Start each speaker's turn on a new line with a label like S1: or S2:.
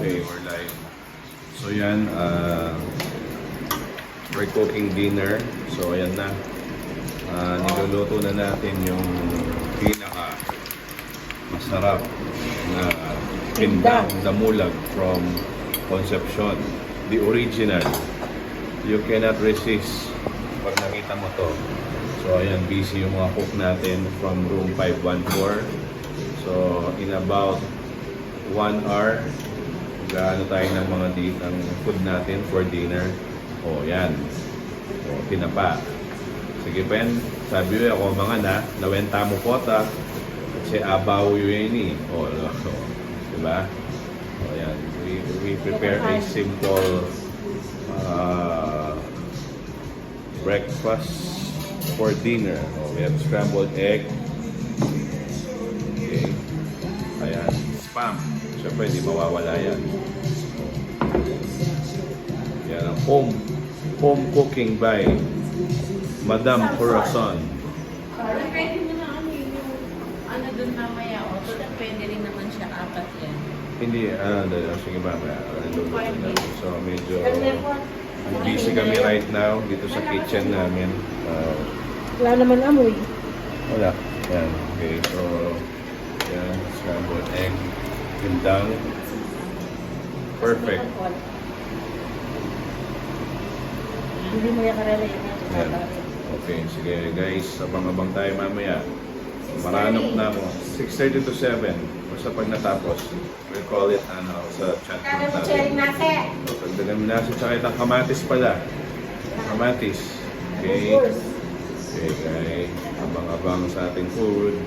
S1: Okay, we're live. So yan, we're cooking dinner. So ayan na. Niluluto na natin yung pinaka masarap na pindang damulag from Concepcion. The original. You cannot resist pag nakita mo to. So ayan, busy yung mga cook natin from room 514. So in about 1 hour, gaano tayo ng mga ng food natin for dinner. O yan. O, tinapa. Sige pen, sabi ko ako mga nawenta mo po ta. Kasi abaw yun eh. O, diba? O yan. We prepare a simple breakfast for dinner. O, we have scrambled egg. Okay. Ayan. Spam. Siyempre, hindi mawawala yan. Yan ang home cooking by Madam Corazon.
S2: Pwede mo na ano dun mamaya. O, so pwede rin naman siya 4 yan.
S1: Hindi, sige mamaya. So, medyo busy kami right now dito sa kitchen namin.
S3: Wala naman amoy.
S1: Wala. Yan. Okay, so, yan. Scrambled egg. Pindang. Perfect.
S3: Hindi mo yung karela yun.
S1: Yan. Okay, sige guys, abang-abang tayo mamaya. Maranok na ako. 6:30 to 7. Basta pag natapos, we'll call it sa chat room natin. So, pagdagan mo nasa tsaka itang kamatis pala. Kamatis. Okay. Okay guys, abang-abang sa ating food.